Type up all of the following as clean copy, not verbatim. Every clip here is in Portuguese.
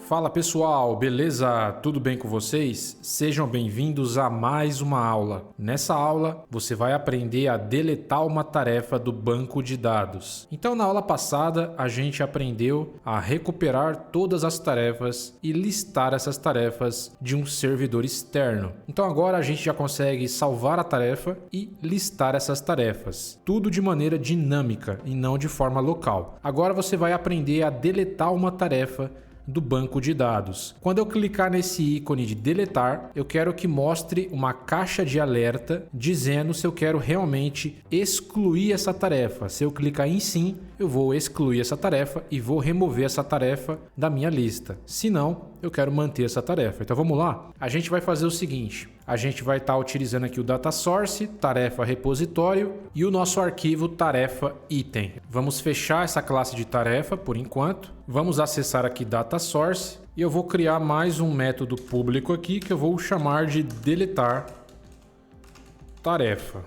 Fala pessoal, beleza? Tudo bem com vocês? Sejam bem-vindos a mais uma aula. Nessa aula, você vai aprender a deletar uma tarefa do banco de dados. Então, na aula passada, a gente aprendeu a recuperar todas as tarefas e listar essas tarefas de um servidor externo. Então, agora a gente já consegue salvar a tarefa e listar essas tarefas. Tudo de maneira dinâmica e não de forma local. Agora você vai aprender a deletar uma tarefa do banco de dados. Quando eu clicar nesse ícone de deletar, eu quero que mostre uma caixa de alerta dizendo se eu quero realmente excluir essa tarefa. Se eu clicar em sim, eu vou excluir essa tarefa e vou remover essa tarefa da minha lista. Se não, eu quero manter essa tarefa. Então vamos lá? A gente vai fazer o seguinte. A gente vai estar utilizando aqui o data source, tarefa repositório e o nosso arquivo tarefa item. Vamos fechar essa classe de tarefa por enquanto. Vamos acessar aqui data source e eu vou criar mais um método público aqui que eu vou chamar de deletar tarefa.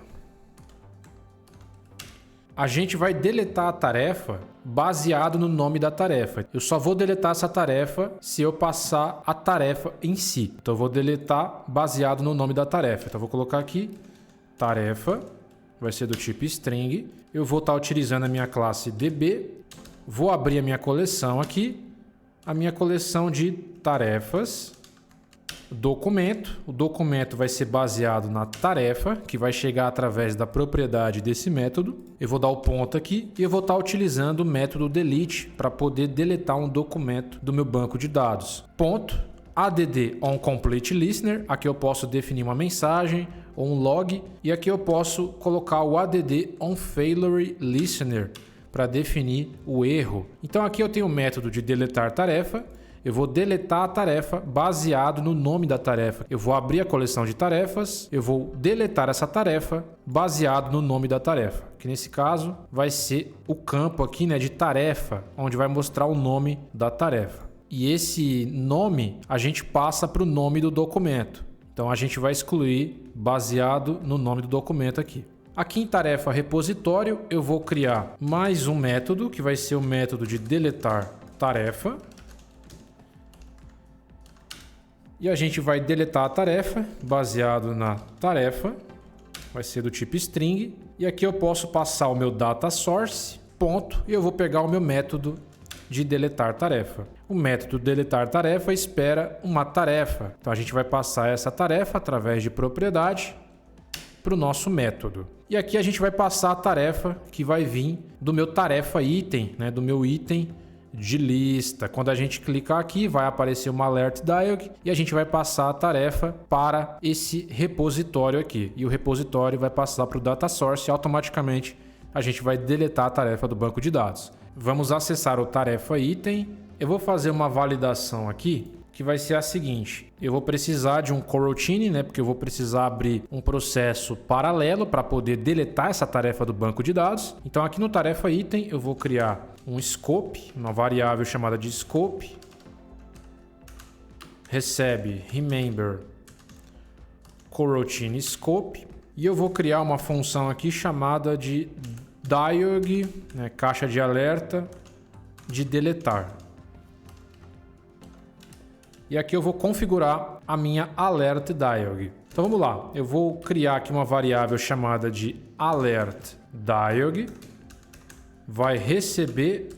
A gente vai deletar a tarefa baseado no nome da tarefa. Eu só vou deletar essa tarefa se eu passar a tarefa em si. Então eu vou deletar baseado no nome da tarefa. Então eu vou colocar aqui tarefa, vai ser do tipo string. Eu vou estar utilizando a minha classe db. Vou abrir a minha coleção aqui, a minha coleção de tarefas, documento. O documento vai ser baseado na tarefa, que vai chegar através da propriedade desse método. Eu vou dar o ponto aqui e eu vou estar utilizando o método delete para poder deletar um documento do meu banco de dados. Ponto add on complete listener, aqui eu posso definir uma mensagem ou um log e aqui eu posso colocar o add on failure listener para definir o erro. Então aqui eu tenho o método de deletar tarefa. Eu vou deletar a tarefa baseado no nome da tarefa. Eu vou abrir a coleção de tarefas, eu vou deletar essa tarefa baseado no nome da tarefa, que nesse caso vai ser o campo aqui, né, de tarefa, onde vai mostrar o nome da tarefa. E esse nome a gente passa para o nome do documento. Então a gente vai excluir baseado no nome do documento aqui. Aqui em tarefa repositório eu vou criar mais um método que vai ser o método de deletar tarefa. E a gente vai deletar a tarefa baseado na tarefa. Vai ser do tipo string. E aqui eu posso passar o meu data source, ponto, e eu vou pegar o meu método de deletar tarefa. O método deletar tarefa espera uma tarefa. Então a gente vai passar essa tarefa através de propriedade para o nosso método. E aqui a gente vai passar a tarefa que vai vir do meu tarefa item, né, do meu item de lista. Quando a gente clicar aqui, vai aparecer uma alert dialog e a gente vai passar a tarefa para esse repositório aqui. E o repositório vai passar para o data source e automaticamente a gente vai deletar a tarefa do banco de dados. Vamos acessar o tarefa item. Eu vou fazer uma validação aqui que vai ser a seguinte. Eu vou precisar de um coroutine, né? Porque eu vou precisar abrir um processo paralelo para poder deletar essa tarefa do banco de dados. Então aqui no tarefa item eu vou criar um scope, uma variável chamada de scope. Recebe remember coroutine scope. E eu vou criar uma função aqui chamada de dialog, né? Caixa de alerta de deletar. E aqui eu vou configurar a minha alert dialog. Então vamos lá, eu vou criar aqui uma variável chamada de alert dialog. Vai receber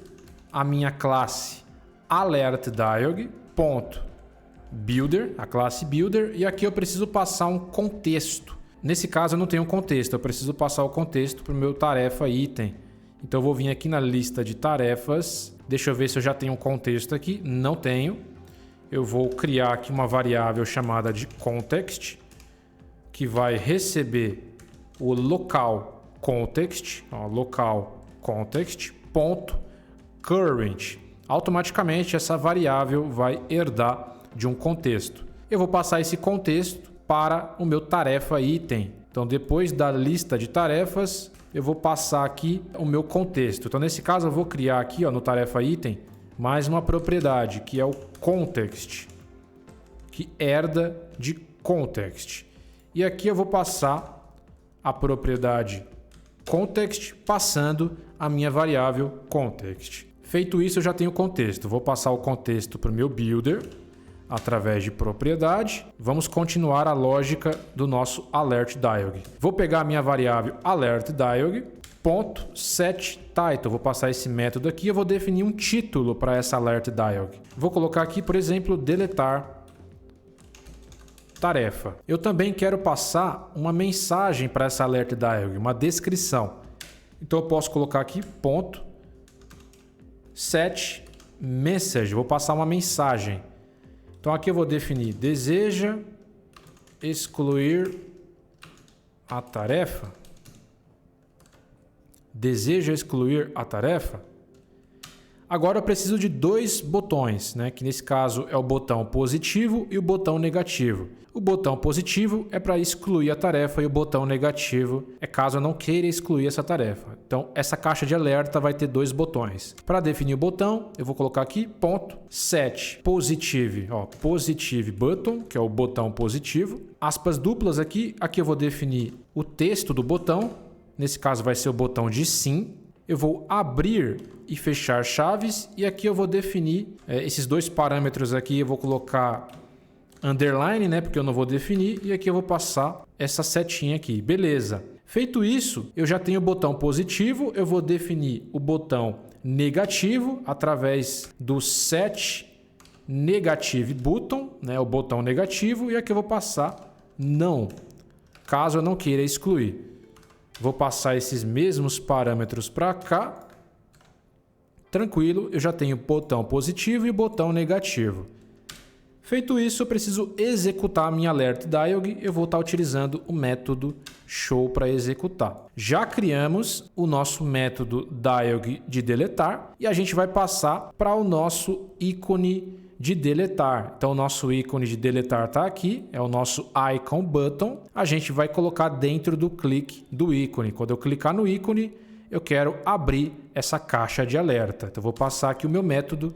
a minha classe alert dialog, ponto builder, a classe builder, e aqui eu preciso passar um contexto. Nesse caso eu não tenho um contexto, eu preciso passar o contexto para o meu tarefa item. Então eu vou vir aqui na lista de tarefas, deixa eu ver se eu já tenho um contexto aqui, não tenho. Eu vou criar aqui uma variável chamada de context, que vai receber o local context, local context, ponto current. Automaticamente essa variável vai herdar de um contexto. Eu vou passar esse contexto para o meu tarefa item. Então depois da lista de tarefas, eu vou passar aqui o meu contexto. Então nesse caso eu vou criar aqui, no tarefa item, mais uma propriedade, que é o context, que herda de context. E aqui eu vou passar a propriedade context passando a minha variável context. Feito isso, eu já tenho o contexto. Vou passar o contexto para o meu builder através de propriedade. Vamos continuar a lógica do nosso alert dialog. Vou pegar a minha variável alert dialog, ponto set title. Vou passar esse método aqui. Eu vou definir um título para essa alert dialog. Vou colocar aqui, por exemplo, deletar tarefa. Eu também quero passar uma mensagem para essa alert dialog, uma descrição. Então eu posso colocar aqui ponto set message. Vou passar uma mensagem. Então aqui eu vou definir deseja excluir a tarefa. Deseja excluir a tarefa. Agora eu preciso de dois botões, né? Que nesse caso é o botão positivo e o botão negativo. O botão positivo é para excluir a tarefa e o botão negativo é caso eu não queira excluir essa tarefa. Então essa caixa de alerta vai ter dois botões. Para definir o botão, eu vou colocar aqui ponto set positive, positive button, que é o botão positivo. Aspas duplas aqui eu vou definir o texto do botão. Nesse caso vai ser o botão de sim. Eu vou abrir e fechar chaves e aqui eu vou definir esses dois parâmetros aqui. Eu vou colocar underline, né? Porque eu não vou definir. E aqui eu vou passar essa setinha aqui. Beleza. Feito isso, eu já tenho o botão positivo. Eu vou definir o botão negativo através do set negative button, né? O botão negativo. E aqui eu vou passar não, caso eu não queira excluir. Vou passar esses mesmos parâmetros para cá. Tranquilo, eu já tenho o botão positivo e o botão negativo. Feito isso, eu preciso executar a minha alert dialog. Eu vou estar utilizando o método show para executar. Já criamos o nosso método dialog de deletar e a gente vai passar para o nosso ícone de deletar. Então o nosso ícone de deletar está aqui, é o nosso icon button. A gente vai colocar dentro do clique do ícone. Quando eu clicar no ícone, eu quero abrir essa caixa de alerta. Então eu vou passar aqui o meu método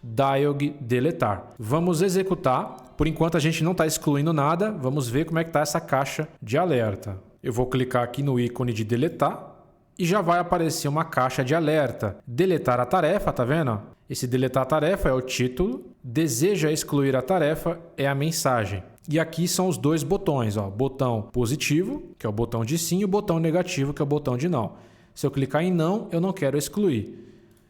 dialog deletar. Vamos executar. Por enquanto a gente não está excluindo nada. Vamos ver como é que está essa caixa de alerta. Eu vou clicar aqui no ícone de deletar e já vai aparecer uma caixa de alerta. Deletar a tarefa, tá vendo? Esse deletar a tarefa é o título. Deseja excluir a tarefa é a mensagem. E aqui são os dois botões, botão positivo, que é o botão de sim, e o botão negativo, que é o botão de não. Se eu clicar em não, eu não quero excluir.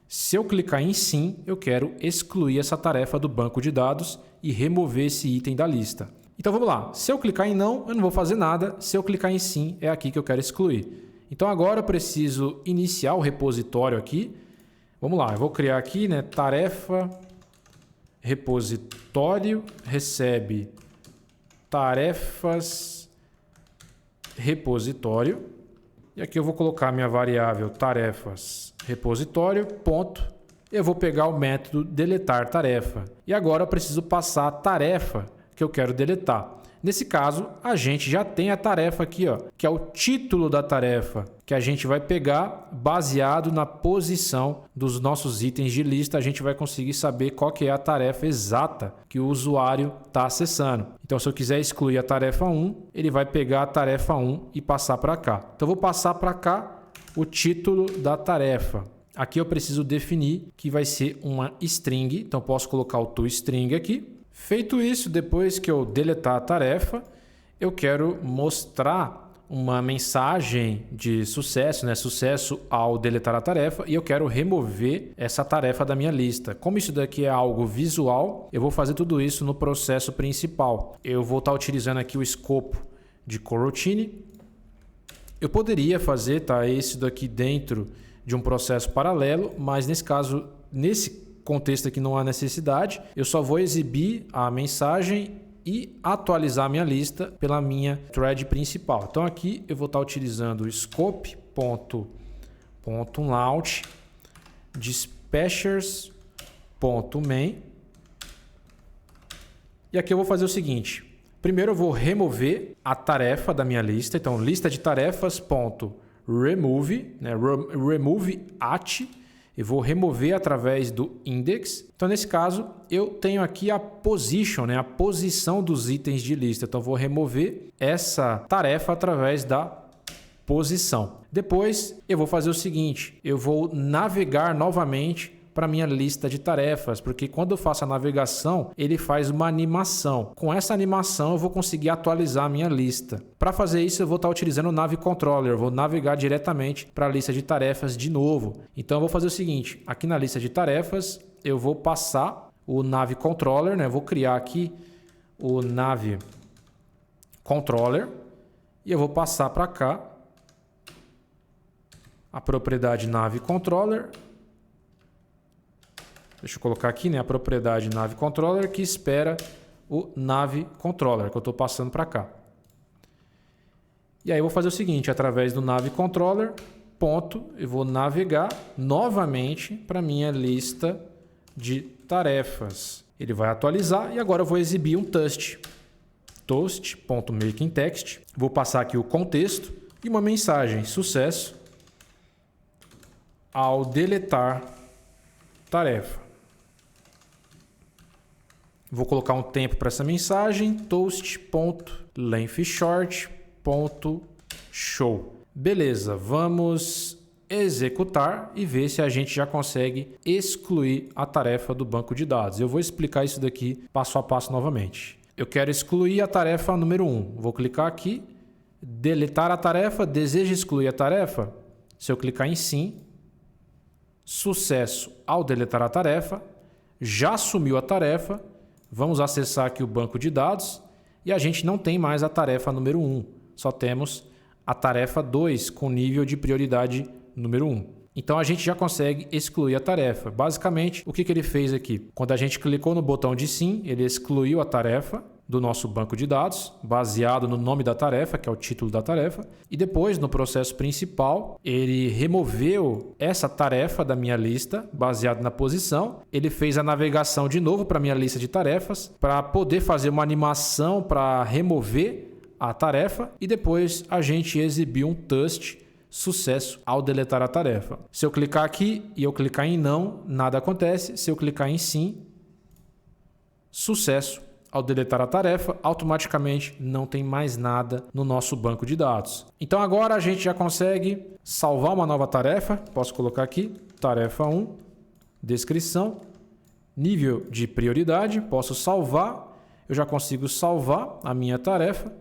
Se eu clicar em sim, eu quero excluir essa tarefa do banco de dados e remover esse item da lista. Então vamos lá. Se eu clicar em não, eu não vou fazer nada. Se eu clicar em sim, é aqui que eu quero excluir. Então agora eu preciso iniciar o repositório aqui. Vamos lá, eu vou criar aqui, né, tarefa repositório recebe tarefas repositório. E aqui eu vou colocar minha variável tarefas repositório, ponto. Eu vou pegar o método deletar tarefa. E agora eu preciso passar a tarefa que eu quero deletar. Nesse caso, a gente já tem a tarefa aqui, que é o título da tarefa, que a gente vai pegar baseado na posição dos nossos itens de lista. A gente vai conseguir saber qual que é a tarefa exata que o usuário está acessando. Então, se eu quiser excluir a tarefa 1, ele vai pegar a tarefa 1 e passar para cá. Então, eu vou passar para cá o título da tarefa. Aqui eu preciso definir que vai ser uma string. Então, posso colocar o toString aqui. Feito isso, depois que eu deletar a tarefa, eu quero mostrar uma mensagem de sucesso, né? Sucesso ao deletar a tarefa, e eu quero remover essa tarefa da minha lista. Como isso daqui é algo visual, eu vou fazer tudo isso no processo principal. Eu vou estar utilizando aqui o escopo de coroutine. Eu poderia fazer esse daqui dentro de um processo paralelo, mas nesse caso, nesse contexto aqui não há necessidade. Eu só vou exibir a mensagem e atualizar a minha lista pela minha thread principal. Então aqui eu vou estar utilizando o scope.launch dispatchers.main. E aqui eu vou fazer o seguinte. Primeiro eu vou remover a tarefa da minha lista. Então lista de tarefas.remove, né? Remove at. Eu vou remover através do index. Então, nesse caso, eu tenho aqui a position, né? A posição dos itens de lista. Então, eu vou remover essa tarefa através da posição. Depois, eu vou fazer o seguinte. Eu vou navegar novamente para minha lista de tarefas, porque quando eu faço a navegação, ele faz uma animação. Com essa animação, eu vou conseguir atualizar a minha lista. Para fazer isso, eu vou estar utilizando o Nav Controller, eu vou navegar diretamente para a lista de tarefas de novo. Então, eu vou fazer o seguinte, aqui na lista de tarefas, eu vou passar o Nav Controller, né? Eu vou criar aqui o Nav Controller e eu vou passar para cá a propriedade Nav Controller. Deixa eu colocar aqui, né, a propriedade Nav Controller que espera o Nav Controller que eu estou passando para cá. E aí eu vou fazer o seguinte, através do Nav Controller, ponto, eu vou navegar novamente para minha lista de tarefas. Ele vai atualizar e agora eu vou exibir um toast. Toast.makingText. Vou passar aqui o contexto e uma mensagem. Sucesso ao deletar tarefa. Vou colocar um tempo para essa mensagem. Toast.lengthshort.show. Beleza, vamos executar e ver se a gente já consegue excluir a tarefa do banco de dados. Eu vou explicar isso daqui passo a passo novamente. Eu quero excluir a tarefa número 1. Vou clicar aqui, deletar a tarefa, deseja excluir a tarefa? Se eu clicar em sim, sucesso ao deletar a tarefa, já sumiu a tarefa, vamos acessar aqui o banco de dados e a gente não tem mais a tarefa número 1, só temos a tarefa 2 com nível de prioridade número 1. Então a gente já consegue excluir a tarefa. Basicamente, o que ele fez aqui? Quando a gente clicou no botão de sim, ele excluiu a tarefa do nosso banco de dados, baseado no nome da tarefa, que é o título da tarefa. E depois, no processo principal, ele removeu essa tarefa da minha lista, baseado na posição. Ele fez a navegação de novo para a minha lista de tarefas, para poder fazer uma animação para remover a tarefa. E depois a gente exibiu um toast. Sucesso ao deletar a tarefa. Se eu clicar aqui e eu clicar em não, nada acontece. Se eu clicar em sim, sucesso ao deletar a tarefa, automaticamente não tem mais nada no nosso banco de dados. Então agora a gente já consegue salvar uma nova tarefa. Posso colocar aqui, tarefa 1, descrição, nível de prioridade, posso salvar. Eu já consigo salvar a minha tarefa.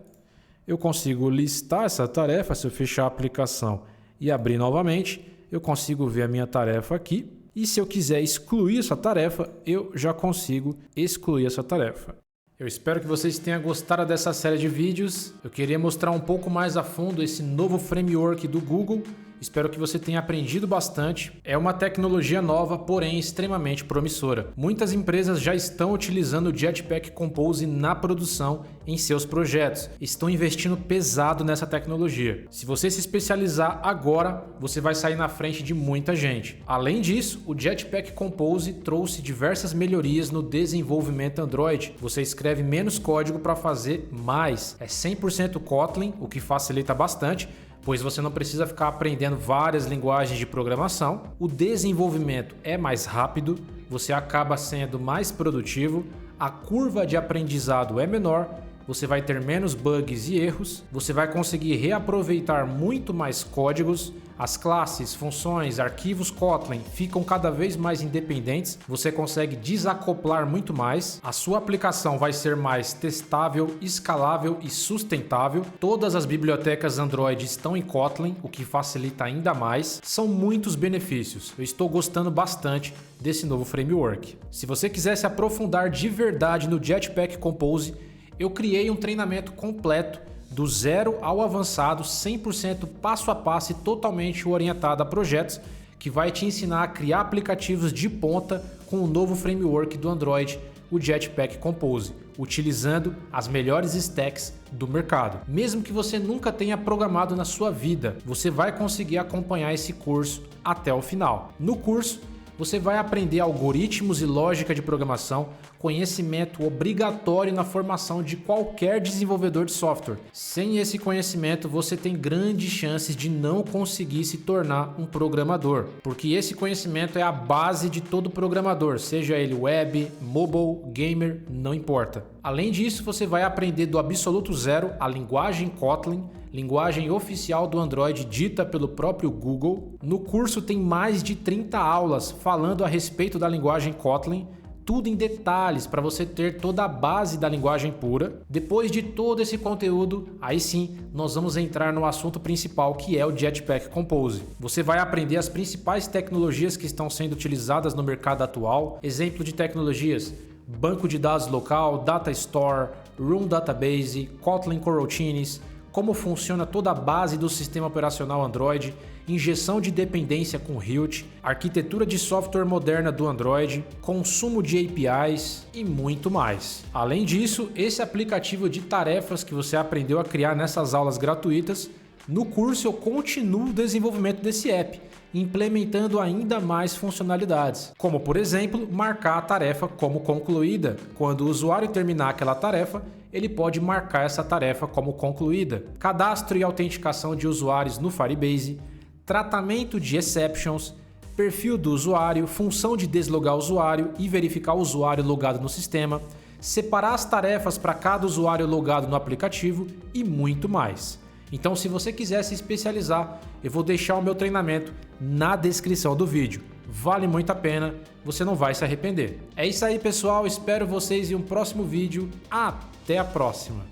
Eu consigo listar essa tarefa, se eu fechar a aplicação e abrir novamente, eu consigo ver a minha tarefa aqui. E se eu quiser excluir essa tarefa, eu já consigo excluir essa tarefa. Eu espero que vocês tenham gostado dessa série de vídeos. Eu queria mostrar um pouco mais a fundo esse novo framework do Google. Espero que você tenha aprendido bastante. É uma tecnologia nova, porém extremamente promissora. Muitas empresas já estão utilizando o Jetpack Compose na produção em seus projetos. Estão investindo pesado nessa tecnologia. Se você se especializar agora, você vai sair na frente de muita gente. Além disso, o Jetpack Compose trouxe diversas melhorias no desenvolvimento Android. Você escreve menos código para fazer mais. É 100% Kotlin, o que facilita bastante, pois você não precisa ficar aprendendo várias linguagens de programação. O desenvolvimento é mais rápido, você acaba sendo mais produtivo, a curva de aprendizado é menor, você vai ter menos bugs e erros, você vai conseguir reaproveitar muito mais códigos, as classes, funções, arquivos Kotlin ficam cada vez mais independentes, você consegue desacoplar muito mais, a sua aplicação vai ser mais testável, escalável e sustentável. Todas as bibliotecas Android estão em Kotlin, o que facilita ainda mais. São muitos benefícios. Eu estou gostando bastante desse novo framework. Se você quiser se aprofundar de verdade no Jetpack Compose, eu criei um treinamento completo do zero ao avançado, 100% passo a passo e totalmente orientado a projetos, que vai te ensinar a criar aplicativos de ponta com o novo framework do Android, o Jetpack Compose, utilizando as melhores stacks do mercado. Mesmo que você nunca tenha programado na sua vida, você vai conseguir acompanhar esse curso até o final. No curso, você vai aprender algoritmos e lógica de programação, conhecimento obrigatório na formação de qualquer desenvolvedor de software. Sem esse conhecimento, você tem grandes chances de não conseguir se tornar um programador, porque esse conhecimento é a base de todo programador, seja ele web, mobile, gamer, não importa. Além disso, você vai aprender do absoluto zero a linguagem Kotlin, linguagem oficial do Android dita pelo próprio Google. No curso tem mais de 30 aulas falando a respeito da linguagem Kotlin, tudo em detalhes para você ter toda a base da linguagem pura. Depois de todo esse conteúdo, aí sim, nós vamos entrar no assunto principal, que é o Jetpack Compose. Você vai aprender as principais tecnologias que estão sendo utilizadas no mercado atual. Exemplo de tecnologias: banco de dados local, Data Store, Room Database, Kotlin Coroutines, como funciona toda a base do sistema operacional Android, injeção de dependência com Hilt, arquitetura de software moderna do Android, consumo de APIs e muito mais. Além disso, esse aplicativo de tarefas que você aprendeu a criar nessas aulas gratuitas, no curso eu continuo o desenvolvimento desse app, implementando ainda mais funcionalidades, como por exemplo, marcar a tarefa como concluída. Quando o usuário terminar aquela tarefa, ele pode marcar essa tarefa como concluída. Cadastro e autenticação de usuários no Firebase, tratamento de exceptions, perfil do usuário, função de deslogar o usuário e verificar o usuário logado no sistema, separar as tarefas para cada usuário logado no aplicativo e muito mais. Então, se você quiser se especializar, eu vou deixar o meu treinamento na descrição do vídeo. Vale muito a pena, você não vai se arrepender. É isso aí, pessoal. Espero vocês em um próximo vídeo. Até a próxima!